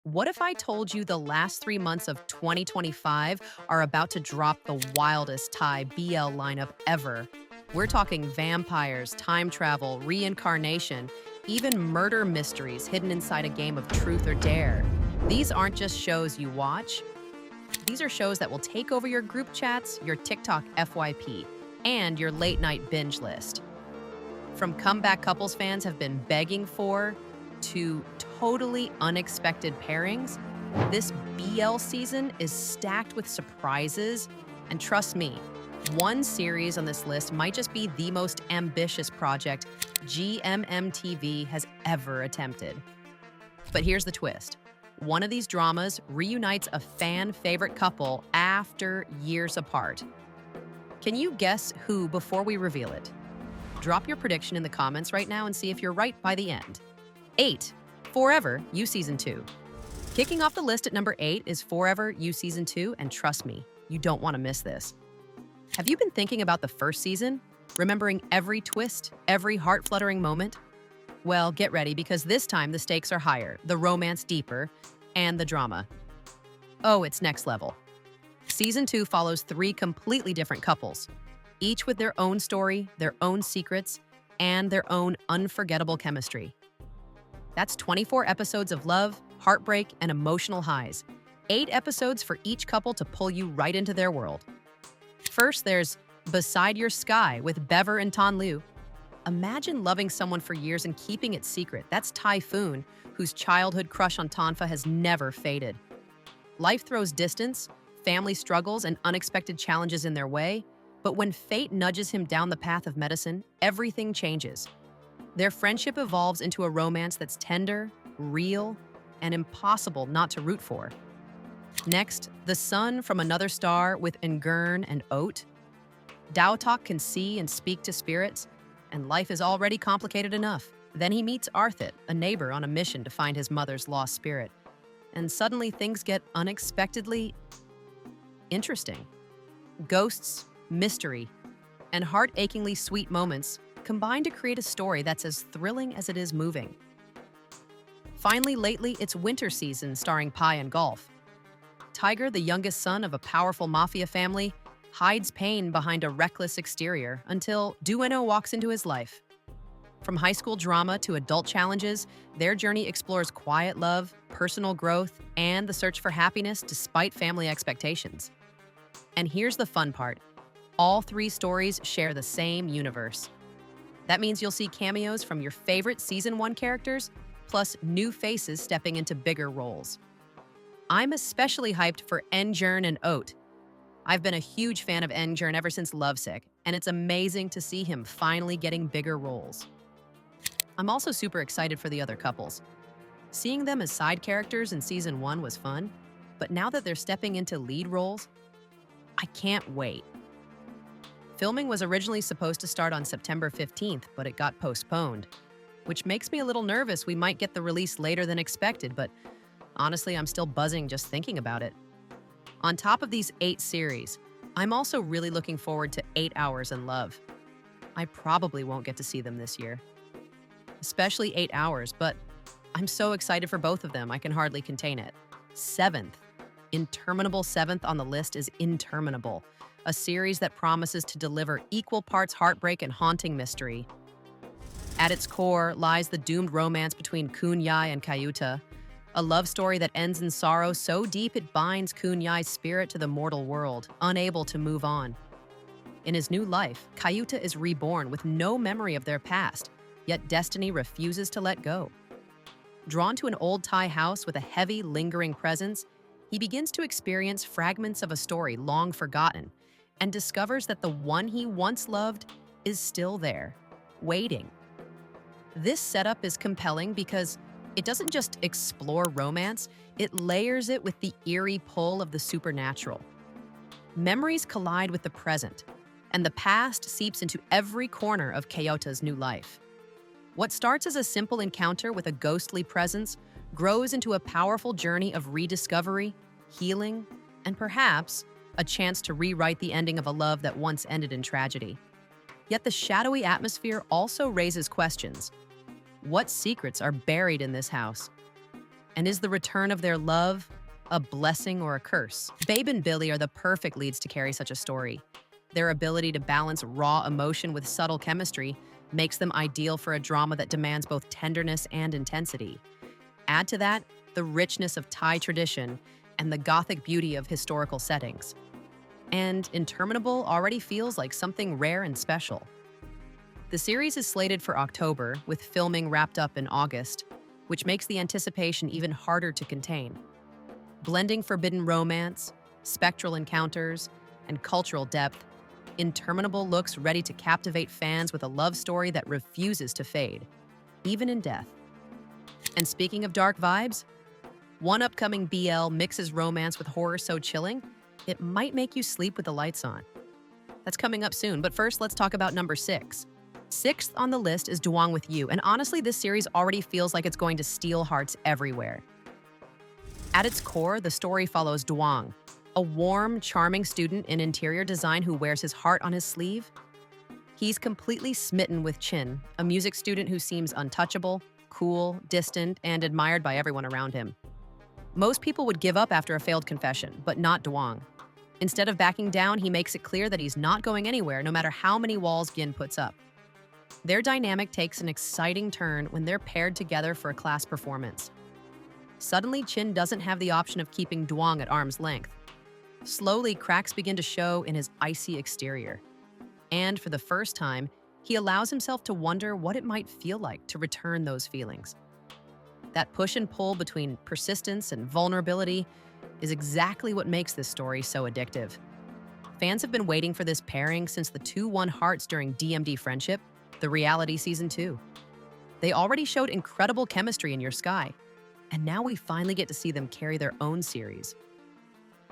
What if I told you the last 3 months of 2025 are about to drop the wildest Thai BL lineup ever? We're talking vampires, time travel, reincarnation, even murder mysteries hidden inside a game of truth or dare. These aren't just shows you watch, these are shows that will take over your group chats, your TikTok FYP, and your late night binge list. From comeback couples fans have been begging for to totally unexpected pairings, this BL season is stacked with surprises. And trust me, one series on this list might just be the most ambitious project GMMTV has ever attempted. But here's the twist. One of these dramas reunites a fan favorite couple after years apart. Can you guess who before we reveal it? Drop your prediction in the comments right now and see if you're right by the end. 8. Fourever You Season 2. Kicking off the list at number 8 is Fourever You Season 2, and trust me, you don't want to miss this. Have you been thinking about the first season? Remembering every twist, every heart-fluttering moment? Well, get ready because this time the stakes are higher, the romance deeper, and the drama. Oh, it's next level. Season 2 follows 3 completely different couples, each with their own story, their own secrets, and their own unforgettable chemistry. That's 24 episodes of love, heartbreak, and emotional highs. 8 episodes for each couple to pull you right into their world. First, there's Beside Your Sky with Bever and Tan Liu. Imagine loving someone for years and keeping it secret. That's Typhoon, whose childhood crush on Tanfa has never faded. Life throws distance, family struggles, and unexpected challenges in their way, but when fate nudges him down the path of medicine, everything changes. Their friendship evolves into a romance that's tender, real, and impossible not to root for. Next, The Sun from Another Star with Ngurn and Oat. Daotok can see and speak to spirits, and life is already complicated enough. Then he meets Arthit, a neighbor on a mission to find his mother's lost spirit. And suddenly things get unexpectedly interesting. Ghosts, mystery, and heart-achingly sweet moments combine to create a story that's as thrilling as it is moving. Finally, lately, it's winter season starring Pai and Golf. Tiger, the youngest son of a powerful mafia family, hides pain behind a reckless exterior until Dueno walks into his life. From high school drama to adult challenges, their journey explores quiet love, personal growth, and the search for happiness despite family expectations. And here's the fun part. All 3 stories share the same universe. That means you'll see cameos from your favorite Season 1 characters, plus new faces stepping into bigger roles. I'm especially hyped for Njern and Oat. I've been a huge fan of Njern ever since Lovesick, and it's amazing to see him finally getting bigger roles. I'm also super excited for the other couples. Seeing them as side characters in Season 1 was fun, but now that they're stepping into lead roles, I can't wait. Filming was originally supposed to start on September 15th, but it got postponed, which makes me a little nervous we might get the release later than expected, but honestly, I'm still buzzing just thinking about it. On top of these 8 series, I'm also really looking forward to 8 Hours in Love. I probably won't get to see them this year, especially 8 Hours, but I'm so excited for both of them, I can hardly contain it. 7th, Interminable 7th on the list is Interminable, a series that promises to deliver equal parts heartbreak and haunting mystery. At its core lies the doomed romance between Kun Yai and Kayuta, a love story that ends in sorrow so deep it binds Kun Yai's spirit to the mortal world, unable to move on. In his new life, Kayuta is reborn with no memory of their past, yet destiny refuses to let go. Drawn to an old Thai house with a heavy, lingering presence, he begins to experience fragments of a story long forgotten and discovers that the one he once loved is still there, waiting. This setup is compelling because it doesn't just explore romance, it layers it with the eerie pull of the supernatural. Memories collide with the present, and the past seeps into every corner of Kyoto's new life. What starts as a simple encounter with a ghostly presence grows into a powerful journey of rediscovery, healing, and perhaps a chance to rewrite the ending of a love that once ended in tragedy. Yet the shadowy atmosphere also raises questions. What secrets are buried in this house? And is the return of their love a blessing or a curse? Babe and Billy are the perfect leads to carry such a story. Their ability to balance raw emotion with subtle chemistry makes them ideal for a drama that demands both tenderness and intensity. Add to that the richness of Thai tradition and the gothic beauty of historical settings. And Interminable already feels like something rare and special. The series is slated for October, with filming wrapped up in August, which makes the anticipation even harder to contain. Blending forbidden romance, spectral encounters, and cultural depth, Interminable looks ready to captivate fans with a love story that refuses to fade, even in death. And speaking of dark vibes, one upcoming BL mixes romance with horror so chilling, it might make you sleep with the lights on. That's coming up soon, but first let's talk about number 6. Sixth on the list is Duang With You, and honestly, this series already feels like it's going to steal hearts everywhere. At its core, the story follows Dwang, a warm, charming student in interior design who wears his heart on his sleeve. He's completely smitten with Chin, a music student who seems untouchable, cool, distant, and admired by everyone around him. Most people would give up after a failed confession, but not Dwang. Instead of backing down, he makes it clear that he's not going anywhere, no matter how many walls Gin puts up. Their dynamic takes an exciting turn when they're paired together for a class performance. Suddenly, Chin doesn't have the option of keeping Dwang at arm's length. Slowly, cracks begin to show in his icy exterior. And for the first time, he allows himself to wonder what it might feel like to return those feelings. That push and pull between persistence and vulnerability is exactly what makes this story so addictive. Fans have been waiting for this pairing since the 2-1 hearts during DMD Friendship, the reality season 2. They already showed incredible chemistry in Your Sky, and now we finally get to see them carry their own series.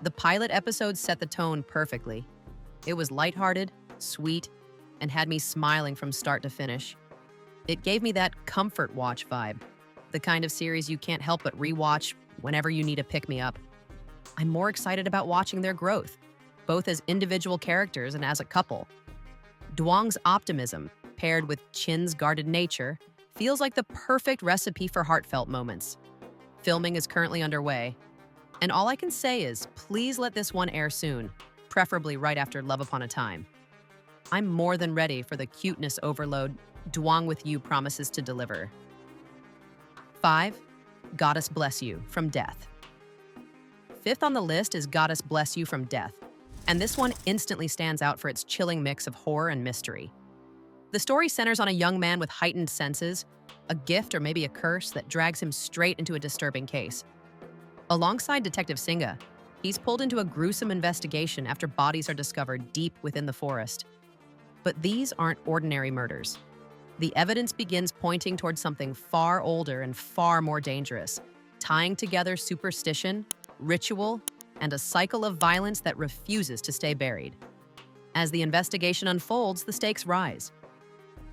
The pilot episode set the tone perfectly. It was lighthearted, sweet, and had me smiling from start to finish. It gave me that comfort watch vibe, the kind of series you can't help but rewatch whenever you need a pick-me-up. I'm more excited about watching their growth, both as individual characters and as a couple. Dwang's optimism, paired with Chin's guarded nature, feels like the perfect recipe for heartfelt moments. Filming is currently underway, and all I can say is please let this one air soon, preferably right after Love Upon a Time. I'm more than ready for the cuteness overload Duang With You promises to deliver. 5. Goddess Bless You from Death. Fifth on the list is Goddess Bless You from Death, and this one instantly stands out for its chilling mix of horror and mystery. The story centers on a young man with heightened senses, a gift or maybe a curse that drags him straight into a disturbing case. Alongside Detective Singha, he's pulled into a gruesome investigation after bodies are discovered deep within the forest. But these aren't ordinary murders. The evidence begins pointing towards something far older and far more dangerous, tying together superstition, ritual, and a cycle of violence that refuses to stay buried. As the investigation unfolds, the stakes rise.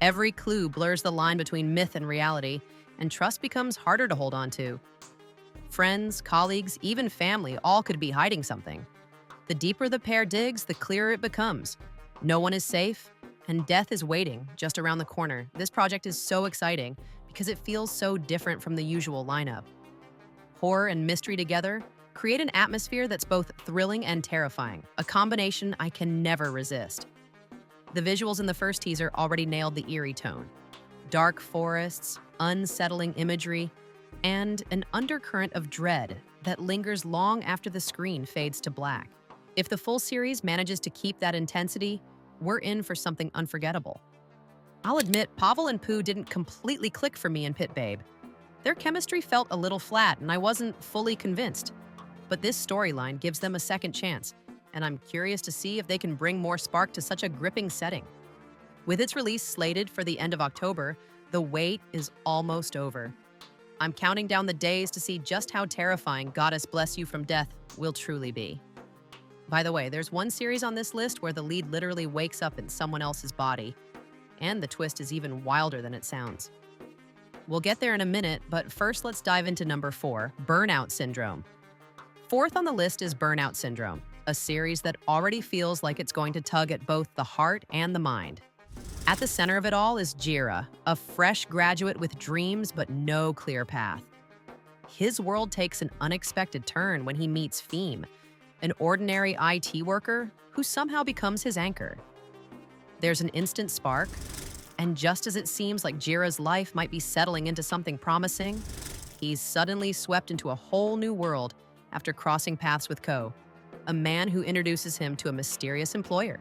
Every clue blurs the line between myth and reality, and trust becomes harder to hold on to. Friends, colleagues, even family all could be hiding something. The deeper the pair digs, the clearer it becomes. No one is safe, and death is waiting just around the corner. This project is so exciting because it feels so different from the usual lineup. Horror and mystery together create an atmosphere that's both thrilling and terrifying, a combination I can never resist. The visuals in the first teaser already nailed the eerie tone. Dark forests, unsettling imagery, and an undercurrent of dread that lingers long after the screen fades to black. If the full series manages to keep that intensity, we're in for something unforgettable. I'll admit, Pavel and Pooh didn't completely click for me in Pit Babe. Their chemistry felt a little flat, and I wasn't fully convinced. But this storyline gives them a second chance, and I'm curious to see if they can bring more spark to such a gripping setting. With its release slated for the end of October, the wait is almost over. I'm counting down the days to see just how terrifying Goddess Bless You from Death will truly be. By the way, there's one series on this list where the lead literally wakes up in someone else's body, and the twist is even wilder than it sounds. We'll get there in a minute, but first let's dive into number 4, Burnout Syndrome. Fourth on the list is Burnout Syndrome, a series that already feels like it's going to tug at both the heart and the mind. At the center of it all is Jira, a fresh graduate with dreams but no clear path. his world takes an unexpected turn when he meets Feem, an ordinary IT worker who somehow becomes his anchor. There's an instant spark, and just as it seems like Jira's life might be settling into something promising, he's suddenly swept into a whole new world after crossing paths with Ko, a man who introduces him to a mysterious employer.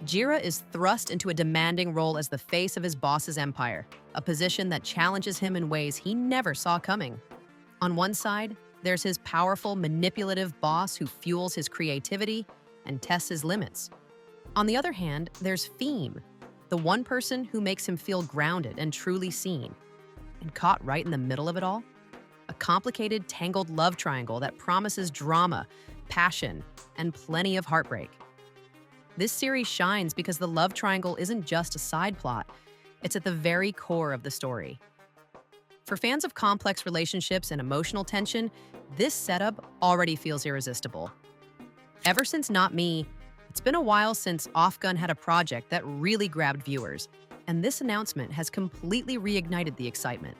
Jira is thrust into a demanding role as the face of his boss's empire, a position that challenges him in ways he never saw coming. On one side, there's his powerful, manipulative boss who fuels his creativity and tests his limits. On the other hand, there's Feem, the one person who makes him feel grounded and truly seen. And caught right in the middle of it all, a complicated, tangled love triangle that promises drama, passion, and plenty of heartbreak. This series shines because the love triangle isn't just a side plot, it's at the very core of the story. For fans of complex relationships and emotional tension, this setup already feels irresistible. Ever since Not Me, it's been a while since Afghan had a project that really grabbed viewers, and this announcement has completely reignited the excitement.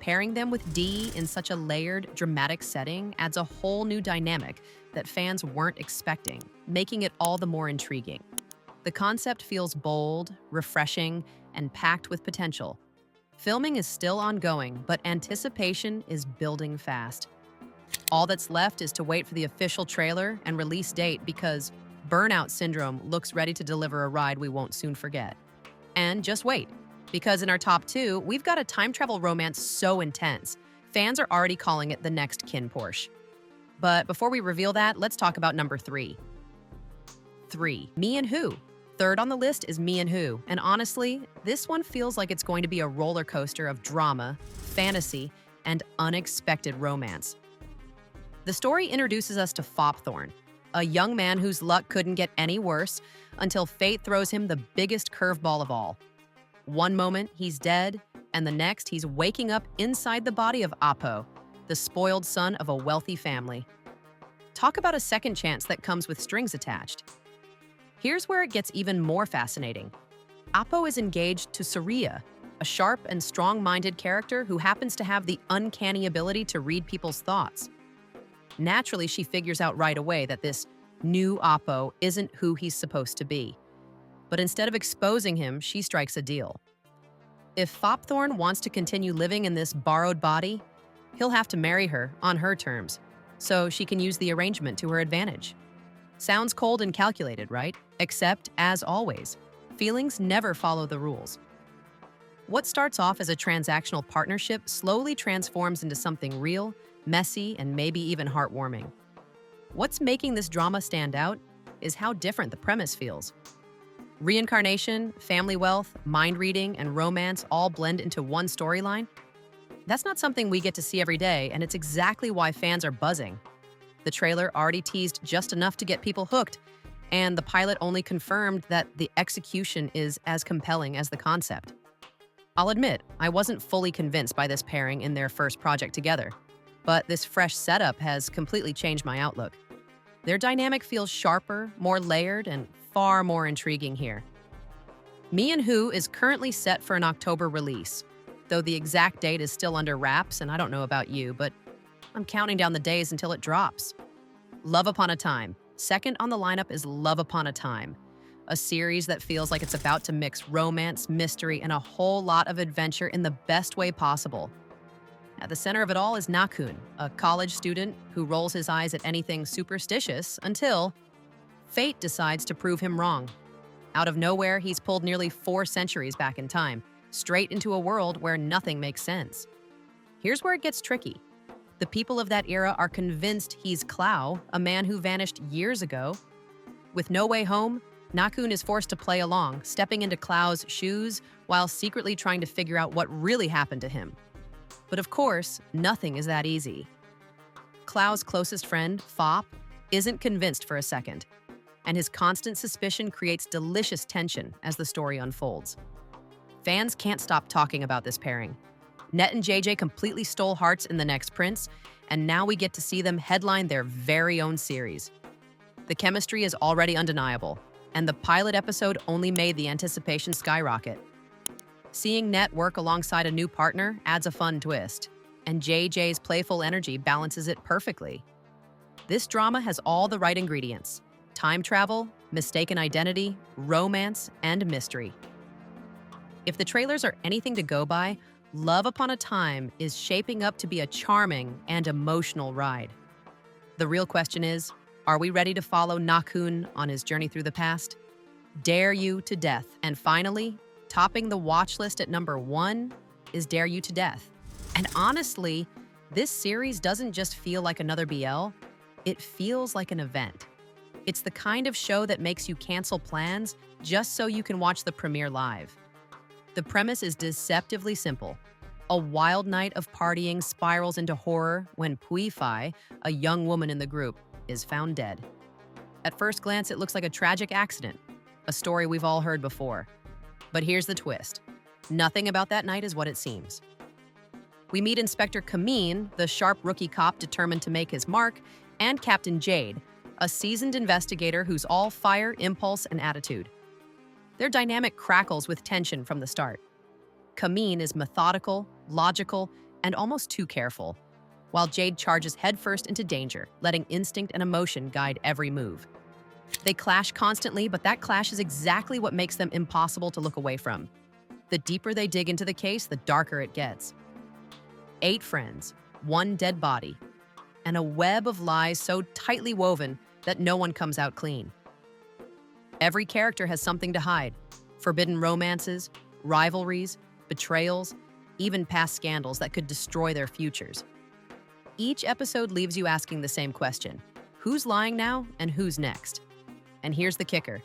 Pairing them with D in such a layered, dramatic setting adds a whole new dynamic that fans weren't expecting, making it all the more intriguing. The concept feels bold, refreshing, and packed with potential. Filming is still ongoing, but anticipation is building fast. All that's left is to wait for the official trailer and release date because Burnout Syndrome looks ready to deliver a ride we won't soon forget. And just wait, because in our top 2, we've got a time travel romance so intense, fans are already calling it the next Kin Porsche. But before we reveal that, let's talk about number 3. 3. Me and Who. Third on the list is Me and Who, and honestly, this one feels like it's going to be a roller coaster of drama, fantasy, and unexpected romance. The story introduces us to Fopthorn, a young man whose luck couldn't get any worse until fate throws him the biggest curveball of all. One moment, he's dead, and the next, he's waking up inside the body of Apo, the spoiled son of a wealthy family. Talk about a second chance that comes with strings attached. Here's where it gets even more fascinating. Apo is engaged to Surya, a sharp and strong-minded character who happens to have the uncanny ability to read people's thoughts. Naturally, she figures out right away that this new Apo isn't who he's supposed to be. But instead of exposing him, she strikes a deal. If Fopthorn wants to continue living in this borrowed body, he'll have to marry her on her terms, so she can use the arrangement to her advantage. Sounds cold and calculated, right? Except, as always, feelings never follow the rules. What starts off as a transactional partnership slowly transforms into something real, messy, and maybe even heartwarming. What's making this drama stand out is how different the premise feels. Reincarnation, family wealth, mind reading, and romance all blend into one storyline. That's not something we get to see every day, and it's exactly why fans are buzzing. The trailer already teased just enough to get people hooked, and the pilot only confirmed that the execution is as compelling as the concept. I'll admit, I wasn't fully convinced by this pairing in their first project together, but this fresh setup has completely changed my outlook. Their dynamic feels sharper, more layered, and far more intriguing here. Me and Who is currently set for an October release, though the exact date is still under wraps, and I don't know about you, but I'm counting down the days until it drops. Love Upon a Time. Second on the lineup is Love Upon a Time, a series that feels like it's about to mix romance, mystery, and a whole lot of adventure in the best way possible. At the center of it all is Nakun, a college student who rolls his eyes at anything superstitious until fate decides to prove him wrong. Out of nowhere, he's pulled nearly 4 centuries back in time, straight into a world where nothing makes sense. Here's where it gets tricky. The people of that era are convinced he's Clow, a man who vanished years ago. With no way home, Nakun is forced to play along, stepping into Clow's shoes while secretly trying to figure out what really happened to him. But of course, nothing is that easy. Clow's closest friend, Fop, isn't convinced for a second, and his constant suspicion creates delicious tension as the story unfolds. Fans can't stop talking about this pairing. Net and JJ completely stole hearts in The Next Prince, and now we get to see them headline their very own series. The chemistry is already undeniable, and the pilot episode only made the anticipation skyrocket. Seeing Net work alongside a new partner adds a fun twist. and JJ's playful energy balances it perfectly. This drama has all the right ingredients: time travel, mistaken identity, romance, and mystery. If the trailers are anything to go by, Love Upon a Time is shaping up to be a charming and emotional ride. The real question is, are we ready to follow Nakun on his journey through the past? Dare You to Death. And finally, topping the watch list at number 1 is Dare You to Death. And honestly, this series doesn't just feel like another BL, it feels like an event. It's the kind of show that makes you cancel plans just so you can watch the premiere live. The premise is deceptively simple. A wild night of partying spirals into horror when Pui-Fi, a young woman in the group, is found dead. At first glance, it looks like a tragic accident, a story we've all heard before. But here's the twist. Nothing about that night is what it seems. We meet Inspector Kameen, the sharp rookie cop determined to make his mark, and Captain Jade, a seasoned investigator who's all fire, impulse, and attitude. Their dynamic crackles with tension from the start. Kameen is methodical, logical, and almost too careful, while Jade charges headfirst into danger, letting instinct and emotion guide every move. They clash constantly, but that clash is exactly what makes them impossible to look away from. The deeper they dig into the case, the darker it gets. 8 friends, 1 dead body, and a web of lies so tightly woven that no one comes out clean. Every character has something to hide: forbidden romances, rivalries, betrayals, even past scandals that could destroy their futures. Each episode leaves you asking the same question: who's lying now and who's next? And here's the kicker: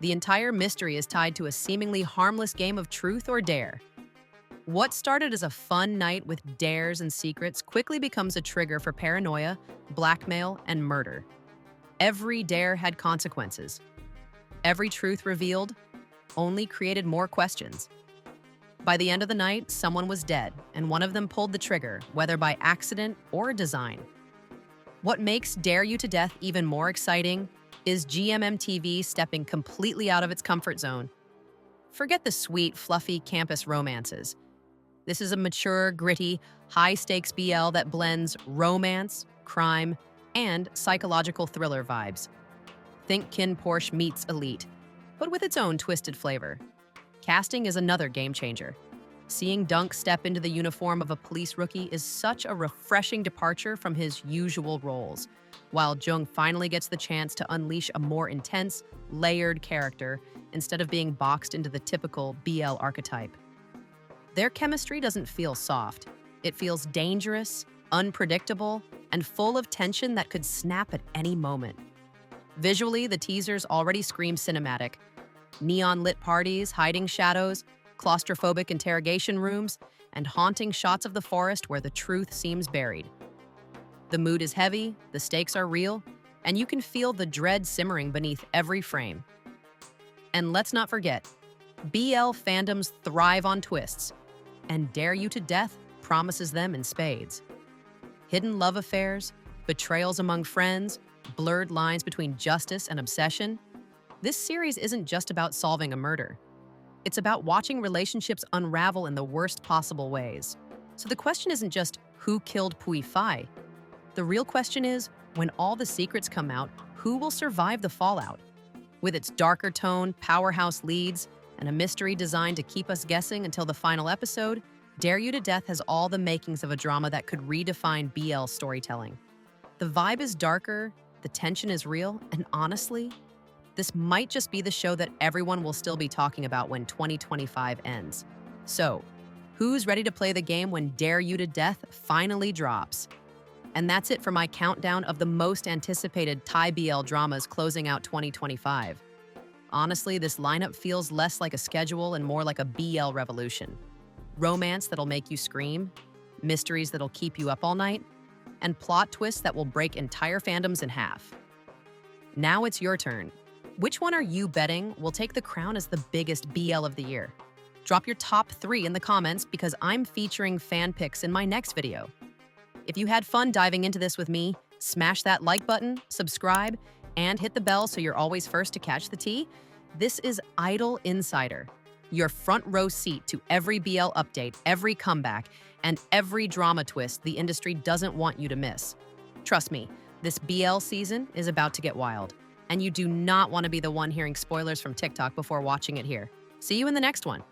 the entire mystery is tied to a seemingly harmless game of truth or dare. What started as a fun night with dares and secrets quickly becomes a trigger for paranoia, blackmail, and murder. Every dare had consequences. Every truth revealed only created more questions. By the end of the night, someone was dead, and one of them pulled the trigger, whether by accident or design. What makes Dare You to Death even more exciting is GMMTV stepping completely out of its comfort zone. Forget the sweet, fluffy campus romances. This is a mature, gritty, high-stakes BL that blends romance, crime, and psychological thriller vibes. Think Kin Porsche meets Elite, but with its own twisted flavor. Casting is another game changer. Seeing Dunk step into the uniform of a police rookie is such a refreshing departure from his usual roles, while Jung finally gets the chance to unleash a more intense, layered character instead of being boxed into the typical BL archetype. Their chemistry doesn't feel soft. It feels dangerous, unpredictable, and full of tension that could snap at any moment. Visually, the teasers already scream cinematic. Neon-lit parties, hiding shadows, claustrophobic interrogation rooms, and haunting shots of the forest where the truth seems buried. The mood is heavy, the stakes are real, and you can feel the dread simmering beneath every frame. And let's not forget, BL fandoms thrive on twists, and Dare You to Death promises them in spades. Hidden love affairs, betrayals among friends, blurred lines between justice and obsession. This series isn't just about solving a murder. It's about watching relationships unravel in the worst possible ways. So the question isn't just who killed Pui-Fi. The real question is, when all the secrets come out, who will survive the fallout? With its darker tone, powerhouse leads, and a mystery designed to keep us guessing until the final episode, Dare You to Death has all the makings of a drama that could redefine BL storytelling. The vibe is darker, the tension is real, and honestly, this might just be the show that everyone will still be talking about when 2025 ends. So, who's ready to play the game when Dare You to Death finally drops? And that's it for my countdown of the most anticipated Thai BL dramas closing out 2025. Honestly, this lineup feels less like a schedule and more like a BL revolution. Romance that'll make you scream, mysteries that'll keep you up all night, and plot twists that will break entire fandoms in half. Now it's your turn. Which one are you betting will take the crown as the biggest BL of the year? Drop your top 3 in the comments because I'm featuring fan picks in my next video. If you had fun diving into this with me, smash that like button, subscribe, and hit the bell so you're always first to catch the tea. This is Idol Insider, your front row seat to every BL update, every comeback, and every drama twist the industry doesn't want you to miss. Trust me, this BL season is about to get wild, and you do not want to be the one hearing spoilers from TikTok before watching it here. See you in the next one.